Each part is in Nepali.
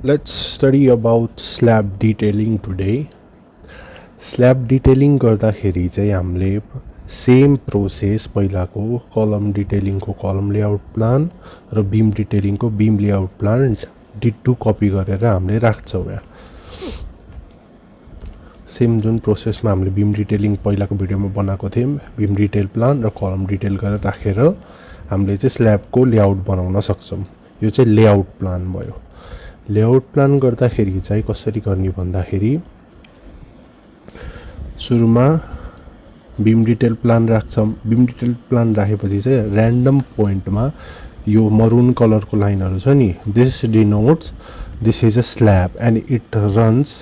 Let's study about slab detailing today. Slab detailing गर्दाखेरि चाहिँ हामीले सेम प्रोसेस पहिलाको कलम डिटेलिङको कलम लेआउट प्लान र बीम डिटेलिङको beam layout plan ditto copy गरेर हामीले राख्छौँ यहाँ सेम जुन प्रोसेसमा हामीले बीम डिटेलिङ पहिलाको भिडियोमा बनाएको थियौँ बीम डिटेल प्लान र कलम डिटेल गरेर राखेर हामीले चाहिँ स्ल्याबको लेआउट बनाउन सक्छौँ यो चाहिँ लेआउट प्लान भयो लेआउट प्लान गर्दाखेरि चाहिँ कसरी गर्ने भन्दाखेरि सुरुमा बीम डिटेल प्लान राख्छौँ बीम डिटेल प्लान राखेपछि चाहिँ र्यान्डम पोइन्टमा यो मरून कलरको लाइनहरु छ नि this denotes this is a slab and it runs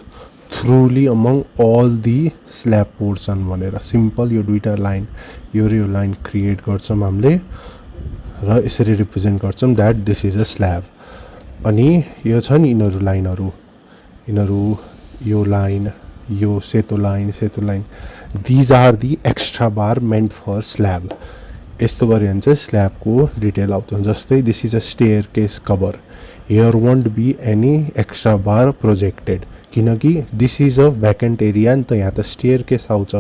throughly among all the slab portion भनेर सिम्पल यो दुईटा लाइन यो र यो लाइन क्रिएट गर्छौँ हामीले र यसरी रिप्रेजेन्ट गर्छौँ that this is a slab अनि यो छ नि यिनीहरु लाइनहरु यिनीहरु यो लाइन यो सेतो line these are the extra bar meant for slab यस्तो गरे भने चाहिँ स्ल्याबको डिटेल आउँछ जस्तै this is a staircase cover here won't be any extra bar projected किनकि this is a vacant area नि त यहाँ त स्टेयरकेस आउँछ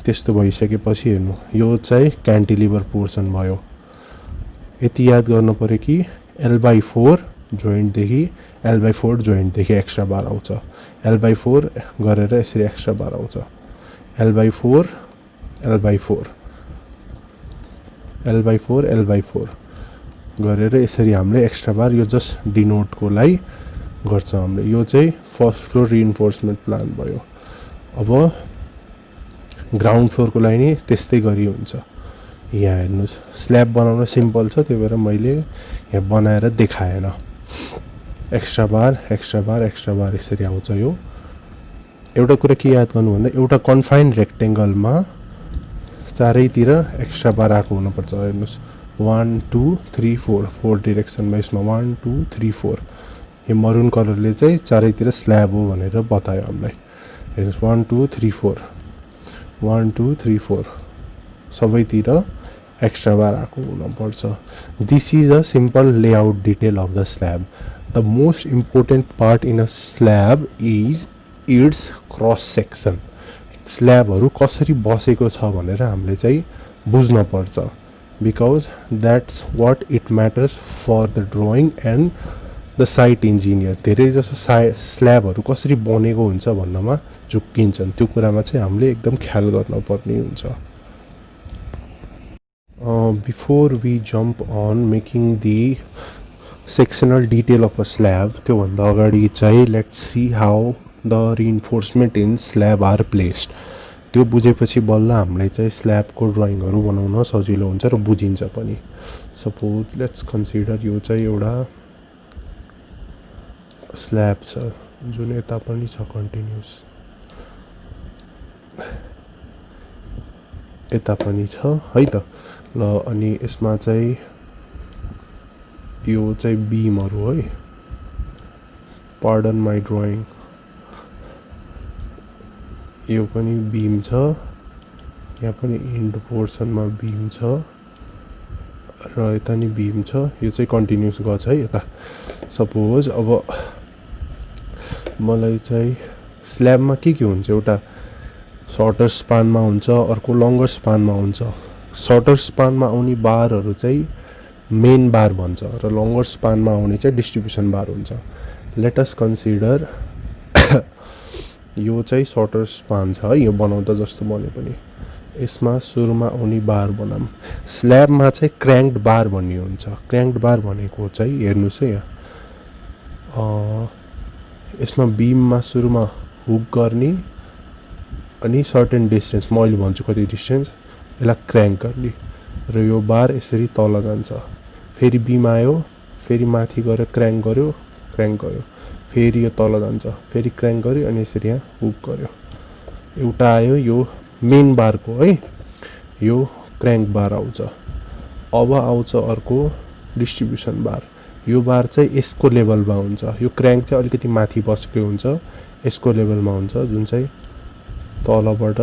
त्यस्तो भइसकेपछि हेर्नु यो चाहिँ क्यान्टिलिभर पोर्सन भयो यति याद गर्नु पर्यो कि L/4 जोइन्ट देखि L/4 जोइन्ट देखि एक्स्ट्रा बार आउँछ L/4 गरेर यसरी एक्स्ट्रा बार आउँछ L/4 L/4 L/4 L/4 गरेर यसरी हामीले एक्स्ट्रा बार यो जस्ट डिनोट को लागि गर्छ हामीले यो चाहिँ फर्स्ट फ्लोर रिइन्फोर्समेन्ट प्लान भयो अब ग्राउन्ड फ्लोर को लागि नि त्यस्तै गरी हुन्छ यहाँ हेर्नुस् स्ल्याब बनाउन सिम्पल छ त्यही भएर मैले यहाँ बनाएर देखाएन एक्स्ट्रा बार यसरी आउँछ यो एउटा कुरा के याद गर्नु भन्दा एउटा कन्फाइन्ड रेक्टेंगलमा चारैतिर एक्स्ट्रा बार आएको हुनुपर्छ हेर्नुस् 1 2 3 4 4 डाइरेक्सनमा यसमा 1 2 3 4 यो मरून कलरले चाहिँ चारैतिर स्ल्याब हो भनेर बतायो हामीलाई हेर्नुस् 1 2 3 4 1 2 3 4 सबैतिर एक्स्ट्रा बार आएको हुनुपर्छ this is a simple layout detail of the slab the most important part in a slab is its cross section स्ल्याबहरु कसरी बसेको छ भनेर हामीले चाहिँ बुझ्न पर्छ because that's what it matters for the drawing and the site engineer धेरै जसो स्ल्याबहरु कसरी बनेको हुन्छ भन्नमा झुक्किन्छन् त्यो कुरामा चाहिँ हामीले एकदम ख्याल गर्न पर्ने हुन्छ before we jump on making the sectional detail of a slab त्यो भन्दा अगाडि चाहिँ let's see how the reinforcement in slab are placed त्यो बुझेपछि बल्ल हामीले चाहिँ स्ल्याबको ड्राइङहरु बनाउन सजिलो हुन्छ र बुझिन्छ पनि सपोज लेट्स कन्सिडर यो चाहिँ एउटा स्ल्याब छ जुन यता पनि छ कन्टिन्युअस यता पनि छ है त ल अनि यसमा चाहिँ यो चाहिँ बीमहरु है पार्डन माइ ड्राइङ यो पनि बीम छ यहाँ पनि एन्ड पोर्सनमा बीम छ र यता नि बीम छ यो चाहिँ कन्टिन्युअस गछ है यता सपोज अब मलाई चाहिँ स्ल्याबमा के हुन्छ एउटा सर्टर स्पानमा हुन्छ अर्को लङ्गर स्पानमा हुन्छ सर्टर स्पानमा आउने बारहरु चाहिँ मेन बार भन्छ र लङ्गर स्पानमा आउने चाहिँ डिस्ट्रिब्युसन बार हुन्छ लेट अस कन्सिडर यो चाहिँ सर्टर स्पान छ है यो बनाउँदा जस्तो बने पनि यसमा सुरुमा आउने बार बनाम स्ल्याबमा चाहिँ क्र्याङ्क्ड बार भन्ने हुन्छ क्र्याङ्क्ड बार भनेको चाहिँ हेर्नुस् है यहाँ यसमा बीममा सुरुमा हुक गर्ने अनि सर्टेन डिस्टेन्स म अहिले भन्छु कति डिस्टेन्स यसलाई क्र्याङ्क गर्ने र यो बार यसरी तल जान्छ फेरि बीम आयो फेरि माथि गएर क्र्याङ्क गर्यो फेरि यो तल जान्छ फेरि क्र्याङ्क गर्यो अनि यसरी यहाँ हुक गर्यो एउटा आयो यो मेन बारको है यो क्र्याङ्क बार आउँछ अब आउँछ अर्को डिस्ट्रिब्युसन बार यो बार चाहिँ यसको लेभलमा हुन्छ यो क्र्याङ्क चाहिँ अलिकति माथि बसेको हुन्छ यसको लेभलमा हुन्छ जुन चाहिँ तलबाट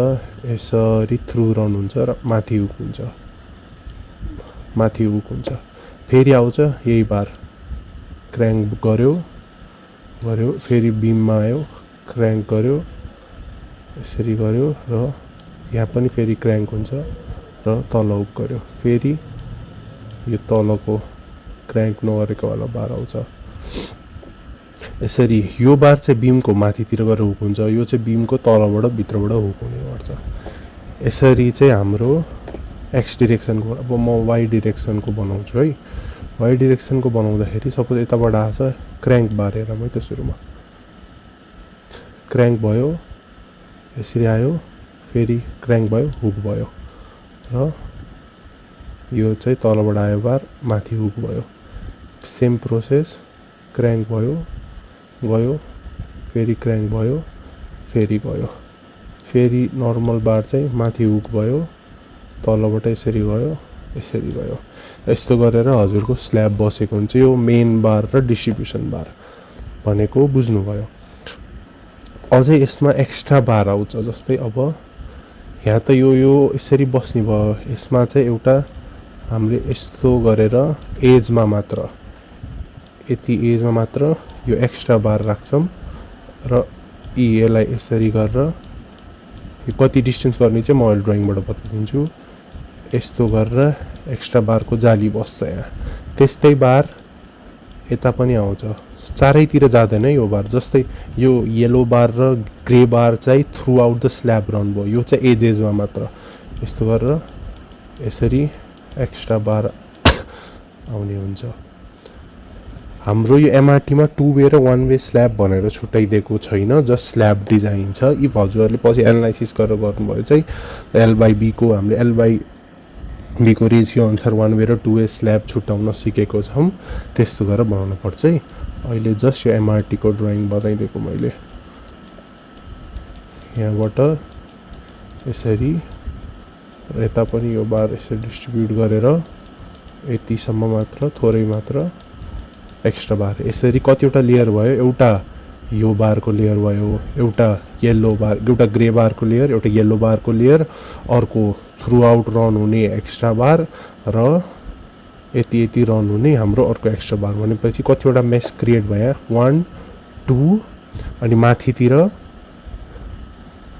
यसरी थ्रु रन हुन्छ र माथि हुक हुन्छ फेरि आउँछ यही बार क्र्याङ्क गर्यो गऱ्यो, फेरि बिममा आयो, क्र्याङ्क गऱ्यो, यसरी गऱ्यो र यहाँ पनि फेरि क्र्याङ्क हुन्छ र तल हुक गऱ्यो, फेरि यो तलको क्र्याङ्क नगरेकोवाला बार आउँछ। यसरी यो बार चाहिँ बिमको माथितिर गएर हुक हुन्छ, यो चाहिँ बिमको तलबाट भित्रबाट हुक हुने गर्छ। यसरी चाहिँ हाम्रो एक्स डिरेक्सनको, अब म वाइ डिरेक्सनको बनाउँछु है। वाइ डिरेक्सनको बनाउँदाखेरि सपोज यताबाट आछ क्र्याङ्क बार, हेर है त सुरुमा क्र्याङ्क भयो, यसरी आयो, फेरि क्र्याङ्क भयो, हुक भयो र यो चाहिँ तलबाट आयो बार, माथि हुक भयो। सेम प्रोसेस, क्र्याङ्क भयो, गयो, फेरि क्र्याङ्क भयो, फेरि गयो, फेरि नर्मल बार चाहिँ माथि हुक भयो, तलबाट यसरी गयो, यसरी गयो। यस्तो गरेर हजुरको स्ल्याब बसेको हुन्छ। यो मेन बार र डिस्ट्रिब्युसन बार भनेको बुझ्नुभयो। अझै यसमा एक्स्ट्रा बार आउँछ, जस्तै अब यहाँ त यो यसरी बस्ने भयो, यसमा चाहिँ एउटा हामीले यस्तो गरेर एजमा मात्र, यति एजमा मात्र यो एक्स्ट्रा बार राख्छौँ र यसलाई यसरी गरेर यो कति डिस्टेन्स गर्ने चाहिँ म अहिले ड्रइङबाट बताइदिन्छु। यस्तो गरेर एक्स्ट्रा बारको जाली बस्छ यहाँ। त्यस्तै बार यता पनि आउँछ, चारैतिर जाँदैन यो बार। जस्तै यो येलो बार र ग्रे बार चाहिँ through out the slab run भयो, यो चाहिँ एजेसमा मात्र। यस्तो गरेर यसरी एक्स्ट्रा बार आउने हुन्छ। हाम्रो यो एमआरटीमा 2 वे र 1 वे स्ल्याब भनेर छुट्याइदिएको छैन, जस्ट स्ल्याब डिजाइन छ। इफ हजुरहरूले पछि एनालाइसिस गरेर गर्नुभयो चाहिँ एल/बी को हामीले एल/बी को रेसियो अनुसार 1 वे र 2 वे स्ल्याब छुट्याउन सिकेको छौँ, त्यस्तो गरेर बनाउनु पर्छ है। अहिले जस्ट यो एमआरटी को ड्रइङ बताइदिएको मैले। यहाँबाट यसरी यता पनि यो बार यसरी डिस्ट्रिब्युट गरेर यतिसम्म मात्र, थोरै मात्र एक्स्ट्रा बार। यसरी कतिवटा लेयर भयो, एउटा यो बारको लेयर भयो, एउटा येल्लो बार, एउटा ग्रे बारको लेयर, एउटा येल्लो बारको लेयर, अर्को थ्रु आउट रन हुने एक्स्ट्रा बार र यति यति रन हुने हाम्रो अर्को एक्स्ट्रा बार। भनेपछि कतिवटा मेस क्रिएट भयो, 1 2 अनि माथितिर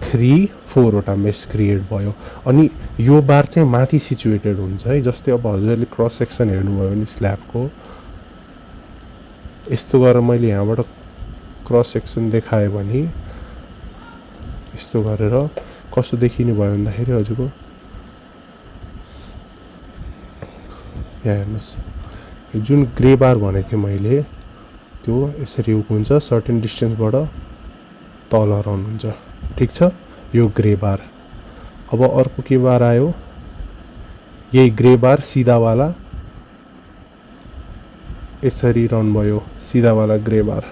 3 4 वटा मेस क्रिएट भयो। अनि यो बार चाहिँ माथि सिचुएटेड हुन्छ है। जस्तै अब हजुरले क्रस सेक्सन हेर्नुभयो भने स्ल्याबको यस्तो गरेर मैले यहाँबाट क्रस सेक्सन देखाएँ भने यस्तो गरेर कस्तो देखिने भयो भन्दाखेरि हजुरको यहाँ हेर्नुहोस्, जुन ग्रे बार भनेको थिएँ मैले त्यो यसरी हुक हुन्छ, सर्टेन डिस्टेन्सबाट तल रन हुन्छ। ठिक छ, यो ग्रे बार। अब अर्को के बार आयो, यही ग्रे बार सिधावाला यसरी रन भयो, सिधावाला ग्रे बार।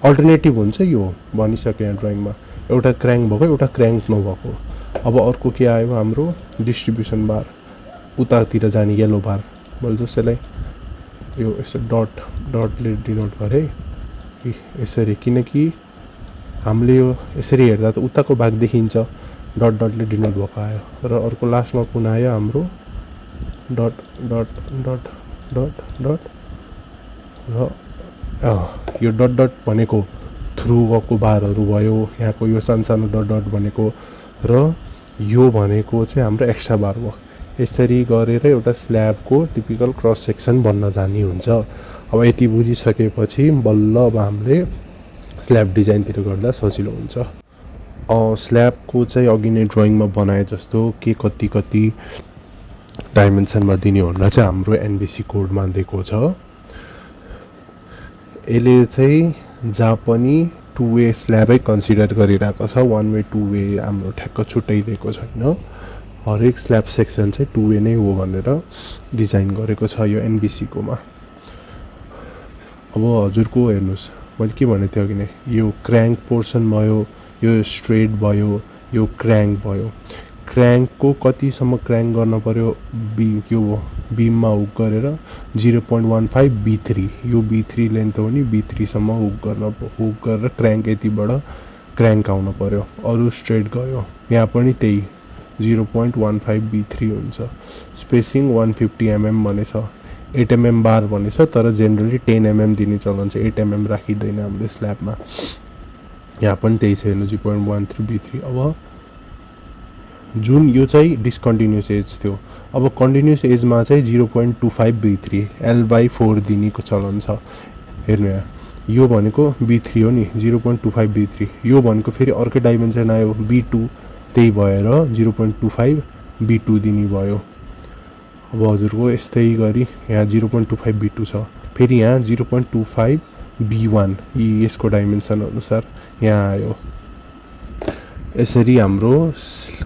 अल्टरनेटिभ हुन्छ यो भनिसकेँ यहाँ ड्रइङमा, एउटा क्र्याङ्क भएको, एउटा क्र्याङ्क नभएको। अब अर्को के आयो हाम्रो डिस्ट्रिब्युसन बार, उतातिर जाने येलो बार। मैले जसैलाई यो यसो डटले डिनोट गरेँ यसरी, किनकि हामीले यो यसरी हेर्दा त उताको भाग देखिन्छ, डटले डिनोट भएको आयो। र अर्को लास्टमा कुन आयो हाम्रो dot dot dot dot dot र यो डट भनेको थ्रु गएको बारहरू भयो, यहाँको यो सानो डट भनेको, र यो भनेको चाहिँ हाम्रो एक्स्ट्रा बार भयो। यसरी गरेर एउटा स्ल्याबको टिपिकल क्रस सेक्सन बन्न जाने हुन्छ। अब यति बुझिसकेपछि बल्ल अब हामीले स्ल्याब डिजाइनतिर गर्दा सजिलो हुन्छ। स्ल्याबको चाहिँ अघि नै ड्रइङमा बनाए जस्तो के कति कति डाइमेन्सनमा दिने भनेर चाहिँ हाम्रो एनबिसी कोडमा दिएको छ। यसले चाहिँ जहाँ पनि 2 वे स्ल्याबै कन्सिडर गरिरहेको छ, 1 वे 2 वे हाम्रो ठ्याक्क छुट्याइदिएको छैन। हरेक स्ल्याब सेक्सन चाहिँ 2 वे नै हो भनेर डिजाइन गरेको छ यो एनबिसीकोमा। अब हजुरको हेर्नुहोस्, मैले के भनेको थिएँ अघि नै, यो क्र्याङ्क पोर्सन भयो, यो स्ट्रेट भयो, यो क्र्याङ्क भयो। क्र्याङ्कको कतिसम्म क्र्याङ्क गर्न पर्यो, यो बिममा हुक गरेर 0.15 B3, यो B3 लेन्थ हो नि, B3 सम्म हुक गरेर क्र्याङ्क यतिबाट क्र्याङ्क आउनु पर्यो। अरू स्ट्रेट गयो, यहाँ पनि त्यही 0.15 B3 हुन्छ। स्पेसिङ 150 mm भनेछ। 8 mm बार भनेछ तर जेनरली 10 mm दिने चलन छ 8 mm राखिदैन हामीले स्ल्याबमा यहाँ पनि त्यही छ हेर्नु 0.13 B3 अब जुन यो चाहिँ डिस्कन्टिन्युस एज थियो अब कन्टिन्युस एजमा चाहिँ 0.25 B3 L/4 दिनेको चलन छ हेर्नु यहाँ यो भनेको B3 हो नि 0.25 B3 यो भनेको फेरि अर्कै डाइमेन्सन आयो B2 त्यही भएर 0.25 B2 दिने भयो अब हजुरको यस्तै गरी यहाँ 0.25 B2 छ फेरि यहाँ 0.25 B1 यसको डाइमेन्सन अनुसार यहाँ आयो यसरी हाम्रो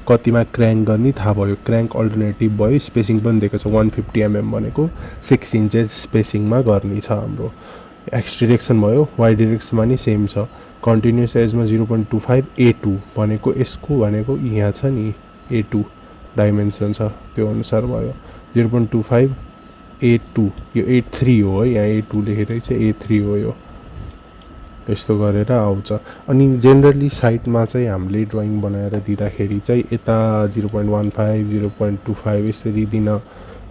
कतिमा क्र्याङ्क गर्ने थाहा भयो क्र्याङ्क अल्टरनेटिभ भयो स्पेसिङ पनि दिएको छ 150 mm भनेको 6 इन्चेस स्पेसिङमा गर्ने छ हाम्रो एक्स डिरेक्सन भयो वाइ डिरेक्सनमा नि सेम छ कन्टिन्युस एजमा 0.25 A2 भनेको यसको भनेको यहाँ छ नि A2 डाइमेन्सन छ त्यो अनुसार भयो 0.25 A2 यो A3 हो है यहाँ A2 लेखेरै छ A3 हो यो यस्तो गरेर आउँछ अनि जेनरली साइटमा चाहिँ हामीले ड्राइङ बनाएर दिँदाखेरि चाहिँ यता 0.15 0.25 यसरी दिन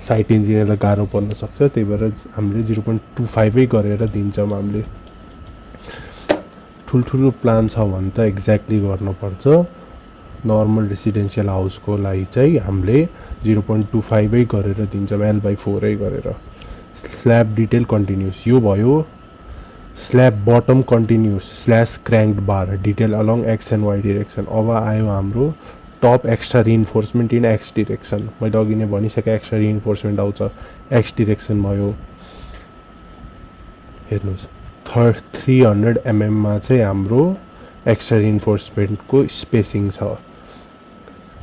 साइट इन्जिनियरलाई गाह्रो पर्न सक्छ त्यही भएर हामीले 0.25 गरेर दिन्छौँ हामीले ठुल्ठुलो प्लान छ भने त एक्ज्याक्टली गर्नुपर्छ नर्मल रेसिडेन्शियल हाउसको लागि चाहिँ हामीले 0.25 गरेर दिन्छौँ L/4 गरेर स्ल्याब डिटेल कन्टिन्युस यो भयो slab bottom continuous slash cranked bar detail along X and Y direction अब आयो हाम्रो top extra reinforcement in X direction मैले अघि नै भनिसकेँ एक्स्ट्रा रिइन्फोर्समेन्ट आउँछ एक्स डिरेक्सन भयो हेर्नुहोस् 300 mm मा चाहिँ हाम्रो एक्स्ट्रा रिइन्फोर्समेन्टको स्पेसिङ छ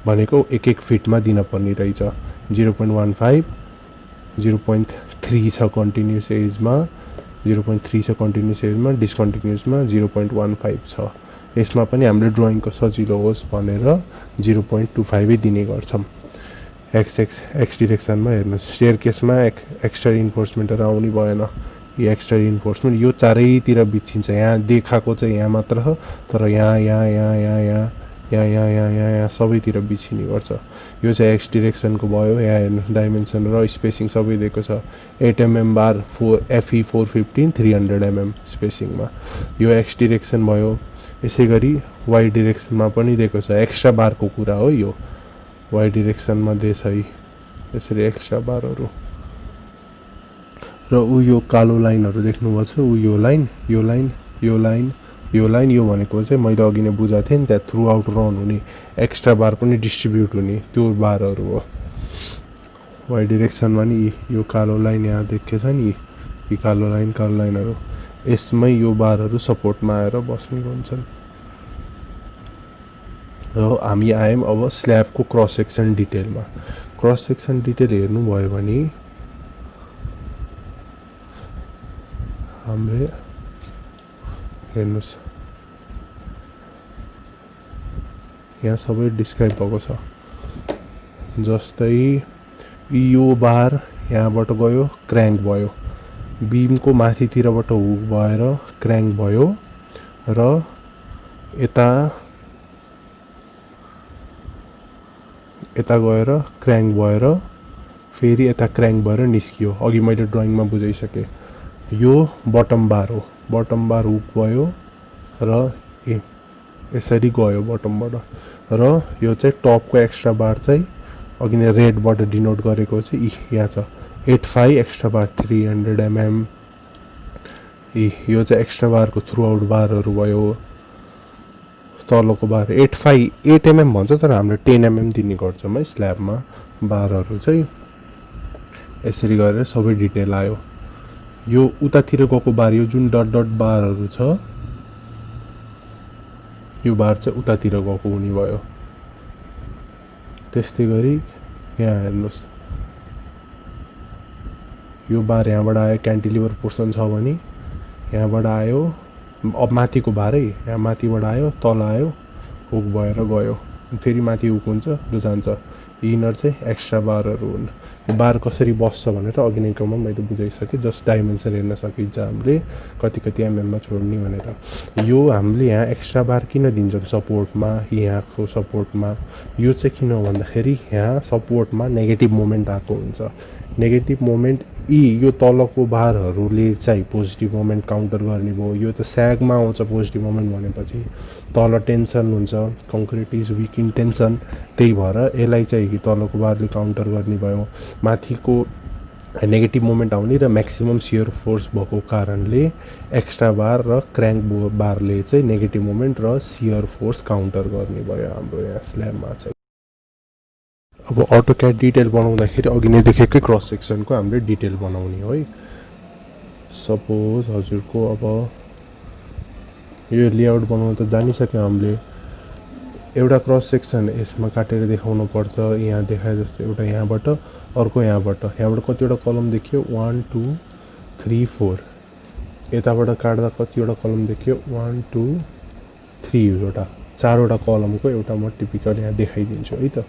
भनेको एक एक फिटमा दिन पर्ने रहेछ 0.15 0.3 छ कन्टिन्युस एजमा 0.3 छ कन्टिन्युस एजमा डिस्कन्टिन्युसमा 0.15 छ यसमा पनि हामीले ड्राइङको सजिलो होस् भनेर 0.25 दिने गर्छौँ एक्स डिरेक्सनमा हेर्नुहोस् स्टेयर केसमा एक्स्ट्रा रिइन्फोर्समेन्टहरू आउने भएन यो एक्स्ट्रा रिइन्फोर्समेन्ट यो चारैतिर बिछिन्छ यहाँ देखाएको चाहिँ यहाँ मात्र हो तर यहाँ सबैतिर बिछिने गर्छ यो चाहिँ एक्स डिरेक्सनको भयो यहाँ हेर्नुहोस् डाइमेन्सन र स्पेसिङ सबै दिएको छ 8 mm बार FE 415 300 mm स्पेसिङमा यो एक्स डिरेक्सन भयो यसै गरी वाइ डिरेक्सनमा पनि दिएको छ एक्स्ट्रा बारको कुरा हो यो वाइ डिरेक्सनमा दिएछ है यसरी एक्स्ट्रा बारहरू र यो कालो लाइनहरू देख्नुभएको छ यो लाइन यो लाइन यो लाइन यो लाइन यो भनेको चाहिँ मैले अघि नै बुझाएको थिएँ नि त्यहाँ थ्रु आउट रन हुने एक्स्ट्रा बार पनि डिस्ट्रिब्युट हुने त्यो बारहरू हो वाइ डिरेक्सनमा नि यो कालो लाइन यहाँ देखेछ नि यी कालो लाइनहरू यसमै यो बारहरू सपोर्टमा आएर बस्ने हुन्छन् र हामी आयौँ अब स्ल्याबको क्रस सेक्सन डिटेलमा क्रस सेक्सन डिटेल हेर्नुभयो भने हामीले हेर्नुहोस् यहाँ सबै डिस्क्राइब भएको छ जस्तै यो बार यहाँबाट गयो क्र्याङ्क भयो बिमको माथितिरबाट हुक भएर क्र्याङ्क भयो र यता गएर क्र्याङ्क भएर फेरि यता क्र्याङ्क भएर निस्कियो अघि मैले ड्राइङमा बुझाइसकेँ यो बटम बार हो बटम बार हुक भयो र यसरी गयो बटमबाट र यो चाहिँ टपको एक्स्ट्रा बार चाहिँ अघि नै रेडबाट डिनोट गरेको चाहिँ यहाँ छ 85 एक्स्ट्रा बार 300 mm यो चाहिँ एक्स्ट्रा बारको थ्रु आउट बारहरू भयो तलको बार 8 mm भन्छ तर हामीले 10 mm दिने गर्छौँ है स्ल्याबमा बारहरू चाहिँ यसरी गरेर सबै डिटेल आयो यो उतातिर गएको बार यो जुन डट डट बारहरू छ यो बार चाहिँ उतातिर गएको हुने भयो त्यस्तै गरी यहाँ हेर्नुहोस् यो बार यहाँबाट आयो क्यान्टिलिभर पोर्सन छ भने यहाँबाट आयो अब माथिको बारै यहाँ माथिबाट आयो तल आयो हुक भएर गयो फेरि माथि हुक हुन्छ र जान्छ इनर चाहिँ एक्स्ट्रा बारहरू हुन् बार कसरी बस्छ भनेर अघि नै क्रममा मैले बुझाइसकेँ जस्ट डाइमेन्सन हेर्न सकिन्छ हामीले कति एमएममा छोड्ने भनेर यो हामीले यहाँ एक्स्ट्रा बार किन दिन्छौँ सपोर्टमा यहाँको सपोर्टमा यो चाहिँ किन भन्दाखेरि यहाँ सपोर्टमा नेगेटिभ मोमेन्ट आएको हुन्छ नेगेटिभ मोमेन्ट यो तलको बारहरूले चाहिँ पोजिटिभ मोमेन्ट काउन्टर गर्ने भयो। यो त स्यागमा आउँछ पोजिटिभ मोमेन्ट भनेपछि, तल टेन्सन हुन्छ, concrete is weak in tension, त्यही भएर यसलाई चाहिँ तलको बारले काउन्टर गर्ने भयो। माथिको नेगेटिभ मोमेन्ट आउने र म्याक्सिमम सियर फोर्स भएको कारणले एक्स्ट्रा बार र क्र्याङ्क बारले चाहिँ नेगेटिभ मोमेन्ट र सियर फोर्स काउन्टर गर्ने भयो हाम्रो यहाँ स्ल्याबमा चाहिँ। अब अटोक्याड डिटेल बनाउँदाखेरि अघि नै देखेकै क्रस सेक्सनको हामीले डिटेल बनाउने हो है। सपोज हजुरको अब यो लेआउट बनाउनु त जानिसक्यो हामीले। एउटा क्रस सेक्सन यसमा काटेर देखाउनु पर्छ, यहाँ देखाए जस्तो एउटा यहाँबाट अर्को यहाँबाट कतिवटा कलम देखियो 1 2 3 4, यताबाट काट्दा कतिवटा कलम देखियो 1 2 3 वटा, 4वटा कलमको एउटा म टिपिकल यहाँ देखाइदिन्छु है त।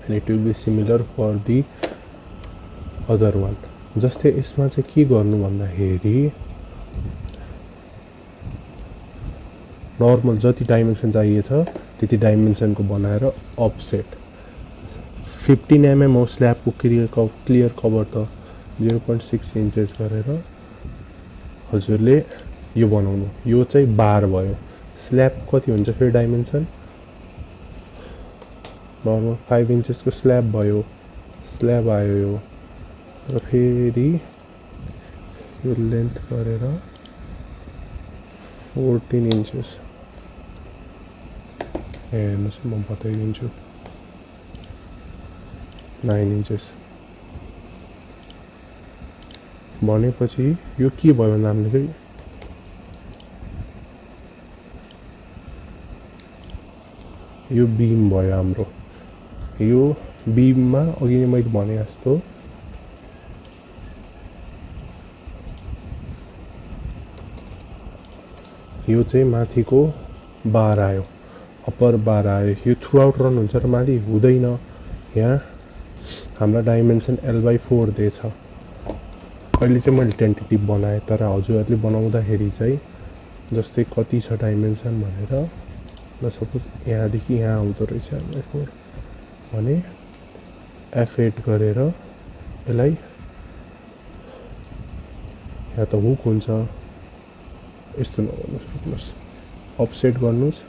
and it will be similar for the other one। जस्तै यसमा चाहिँ के गर्नु भन्दाखेरि नर्मल जति डाइमेन्सन चाहिएको छ त्यति डाइमेन्सनको बनाएर अफसेट 15 mm हो स्ल्याबको क्लियर कभर त 0.6 इन्चेस गरेर हजुरले यो बनाउनु। यो चाहिँ बार भयो। स्ल्याब कति हुन्छ फेरि डाइमेन्सन नर्मल 5 इन्चेसको स्ल्याब भयो, स्ल्याब आयो यो, र फेरि यो लेन्थ गरेर 14 इन्चेस। हेर्नुहोस् म बताइदिन्छु, 9 इन्चेस भनेपछि यो के भयो भन्दा हामीले फेरि यो बिम भयो हाम्रो। यो बिममा अघि नै मैले भने जस्तो यो चाहिँ माथिको बार आयो, अप्पर बार आयो। यो थ्रु आउट रन हुन्छ र माथि हुँदैन। यहाँ हाम्रो डाइमेन्सन L/4 दिएछ। अहिले चाहिँ मैले टेन्टेटिभ बनाएँ, तर हजुरहरूले बनाउँदाखेरि चाहिँ जस्तै कति छ डाइमेन्सन भनेर ल सपोज यहाँदेखि यहाँ आउँदो रहेछ L/4 भने F8 गरेर यसलाई यहाँ त हुक हुन्छ यस्तो नगर्नुहोस्, बुझ्नुहोस्, अफसेट गर्नुहोस्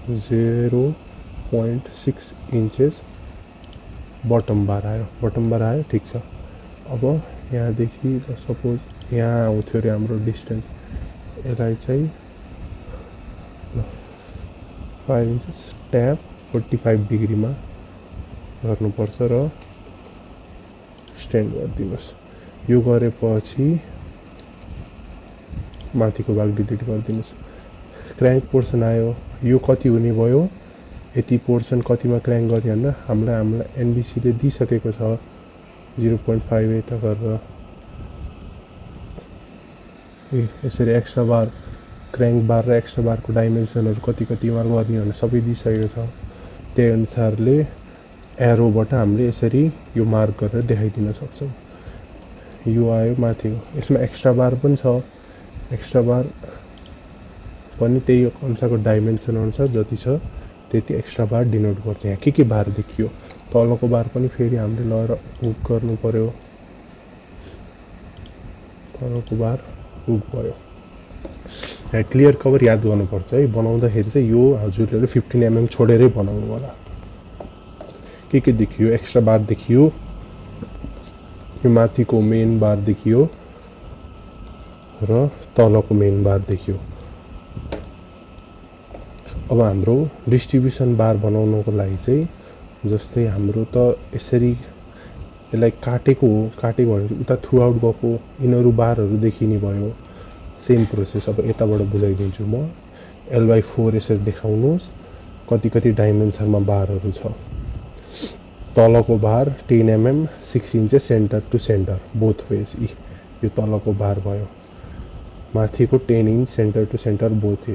0.6 इन्चेस बटम बार आयो, ठिक छ। अब यहाँदेखि सपोज यहाँ आउँथ्यो अरे हाम्रो डिस्टेन्स, यसलाई चाहिँ 5 इन्चेस ट्याप 45 डिग्रीमा गर्नुपर्छ र स्ट्यान्ड गरिदिनुहोस्। यो गरेपछि माथिको भाग डिलिट गरिदिनुहोस्। क्र्याङ्क पोर्सन आयो, यो कति हुने भयो, यति पोर्सन कतिमा क्र्याङ्क गर्ने भनेर हामीलाई एनबिसीले दिइसकेको छ 0.5 यता गरेर। यसरी एक्स्ट्रा बार क्र्याङ्क बार र एक्स्ट्रा बारको डाइमेन्सनहरू कतिमा गर्ने भनेर सबै दिइसकेको छ। त्यही अनुसारले एरोबाट हामीले यसरी यो मार्क गरेर देखाइदिन सक्छौँ। यो आयो माथिको, यसमा एक्स्ट्रा बार पनि छ। एक्स्ट्रा बार पनि त्यही अनुसारको डाइमेन्सन अनुसार जति छ त्यति एक्स्ट्रा बार डिनोट गर्छ। यहाँ के बार देखियो, तलको बार पनि फेरि हामीले लगेर हुक गर्नु पर्यो, तलको बार हुक भयो। यहाँ क्लियर कभर याद गर्नुपर्छ है, बनाउँदाखेरि चाहिँ यो हजुरले 15 mm छोडेरै बनाउनु होला। के देखियो, एक्स्ट्रा बार देखियो, यो माथिको मेन बार देखियो र तलको मेन बार देखियो। अब हाम्रो डिस्ट्रिब्युसन बार बनाउनको लागि चाहिँ जस्तै हाम्रो त यसरी यसलाई काटेको भने उता थ्रु आउट गएको यिनीहरू बारहरू देखिने भयो। सेम प्रोसेस अब यताबाट बुझाइदिन्छु म। L/4 यसरी देखाउनुहोस् कति डाइमेन्सनमा बारहरू छ। तलको bar 10 mm 6 inches centre to centre both ways, यो तलको बार भयो। माथिको 10 inch centre to centre both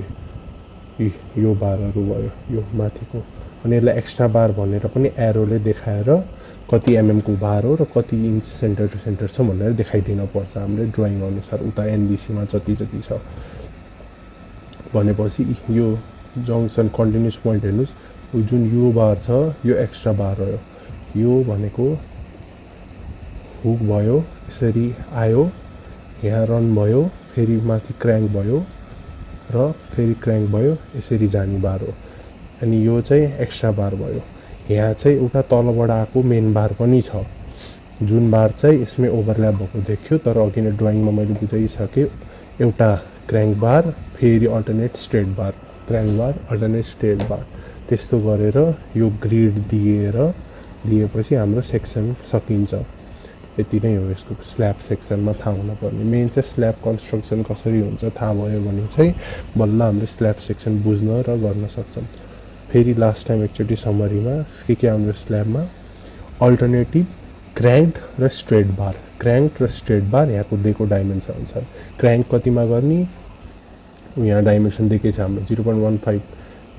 यो बारहरू भयो, यो माथिको। अनि यसलाई एक्स्ट्रा बार भनेर पनि एरोले देखाएर कति एमएमको बार हो र कति इन्च सेन्टर टु सेन्टर छ भनेर देखाइदिन पर्छ हामीले ड्रइङ अनुसार। उता एनबिसीमा जति छ भनेपछि यो जङ्सन कन्टिन्युस पोइन्ट हेर्नुहोस्, जुन यो बार छ यो एक्स्ट्रा बार हो। यो भनेको हुक भयो, यसरी आयो, यहाँ रन भयो, फेरि माथि क्र्याङ्क भयो र फेरि क्र्याङ्क भयो, यसरी जाने बार हो। अनि यो चाहिँ एक्स्ट्रा बार भयो। यहाँ चाहिँ एउटा तलबाट आएको मेन बार पनि छ, जुन बार चाहिँ यसमै ओभरल्याप भएको देखियो, तर अघि नै ड्रइङमा मैले बुझाइसकेँ। एउटा क्र्याङ्क बार, फेरि अल्टरनेट स्ट्रेट बार, क्र्याङ्क बार, अल्टरनेट स्ट्रेट बार, त्यस्तो गरेर यो ग्रिड दिएपछि हाम्रो सेक्सन सकिन्छ। यति नै हो यसको स्ल्याब सेक्सनमा थाहा हुनुपर्ने। मेन चाहिँ स्ल्याब कन्स्ट्रक्सन कसरी हुन्छ थाहा भयो भने चाहिँ बल्ल हाम्रो स्ल्याब सेक्सन बुझ्न र गर्न सक्छौँ। फेरि लास्ट टाइम एकचोटि समरीमा के आउँछ स्ल्याबमा, अल्टरनेटिभ क्र्याङ्क र स्ट्रेट बार। क्र्याङ्क र स्ट्रेट बार यहाँको दिएको डाइमेन्सन अनुसार। क्र्याङ्क कतिमा गर्ने, यहाँ डाइमेन्सन दिएकै छ हाम्रो 0.15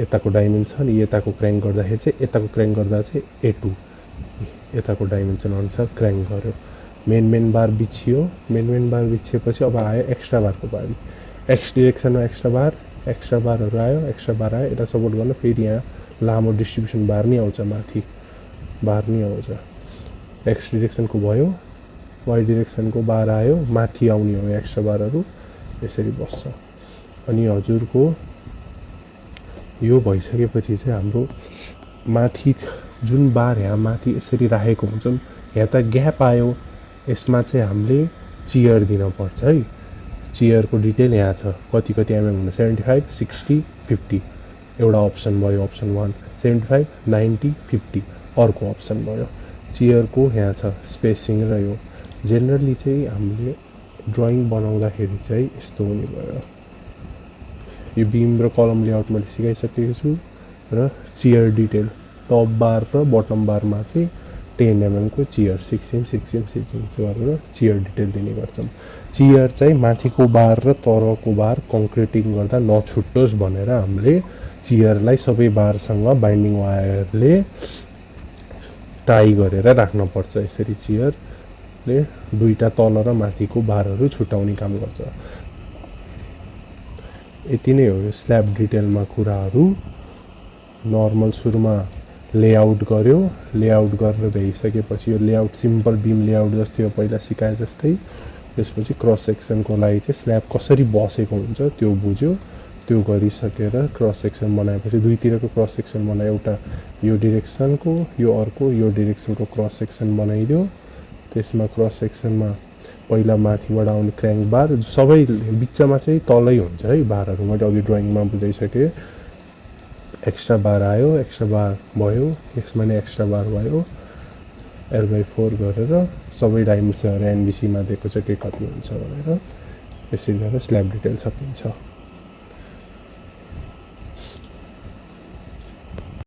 यताको डाइमेन्सन, यताको क्र्याङ्क गर्दाखेरि चाहिँ यताको क्र्याङ्क गर्दा चाहिँ A2 यताको डाइमेन्सन अनुसार क्र्याङ्क गर्यो। मेन बार बिछियो, मेन बार बिछिएपछि अब आयो एक्स्ट्रा बारको बारी। एक्स डिरेक्सनमा एक्स्ट्रा बारहरू आयो, एक्स्ट्रा बार आयो, यसलाई सपोर्ट गर्न फेरि यहाँ लामो डिस्ट्रिब्युसन बार नि आउँछ, माथि बार नि आउँछ। एक्स डिरेक्सनको भयो, वाइ डिरेक्सनको बार आयो, माथि आउने हो एक्स्ट्रा बारहरू, यसरी बस्छ। अनि हजुरको यो भइसकेपछि चाहिँ हाम्रो माथि जुन बार यहाँ माथि यसरी राखेको हुन्छौँ, यहाँ त ग्याप आयो, यसमा चाहिँ हामीले चियर दिनुपर्छ है। चियरको डिटेल यहाँ छ, कति एमएम हुनु, 75, 60, 50 एउटा अप्सन भयो, अप्सन 1 75, 90, 50 अर्को अप्सन भयो। चियरको यहाँ छ स्पेसिङ र यो जेनरली चाहिँ हामीले ड्रइङ बनाउँदाखेरि चाहिँ यस्तो हुने भयो। यो बिम र कलम लेआउट मैले सिकाइसकेको छु र चियर डिटेल टप बार र बटम बारमा चाहिँ 10 mm को चियर 6 इंच गरेर चियर डिटेल दिने गर्छौँ। चियर चाहिँ माथिको बार र तलको बार कङ्क्रिटिङ गर्दा नछुट्टोस् भनेर हामीले चियरलाई सबै बारसँग बाइन्डिङ वायरले टाई गरेर राख्नुपर्छ। यसरी चियरले दुईटा तल र माथिको बारहरू छुटाउने काम गर्छ। यति नै हो यो स्ल्याब डिटेलमा कुराहरू। नर्मल सुरुमा लेआउट गर्यो, लेआउट गरेर भइसकेपछि यो लेआउट सिम्पल बिम लेआउट जस्तै हो पहिला सिकाए जस्तै। त्यसपछि क्रस सेक्सनको लागि चाहिँ स्ल्याब कसरी बसेको हुन्छ त्यो बुझ्यो, त्यो गरिसकेर क्रस सेक्सन बनाएपछि दुईतिरको क्रस सेक्सन बनायो। एउटा यो डिरेक्सनको, यो अर्को यो डिरेक्सनको क्रस सेक्सन बनाइदियो। त्यसमा क्रस सेक्सनमा पहिला माथिबाट आउने क्र्याङ्क बार, सबै बिचमा चाहिँ तलै हुन्छ है बारहरू, मैले अघि ड्रइङमा बुझाइसकेँ। एक्स्ट्रा बार आयो, एक्स्ट्रा बार भयो, यसमा नै एक्स्ट्रा बार भयो, L/4 गरेर सबै डाइमेन्सनहरू एनबिसीमा दिएको छ के कति हुन्छ भनेर। यसरी गरेर स्ल्याब डिटेल सकिन्छ।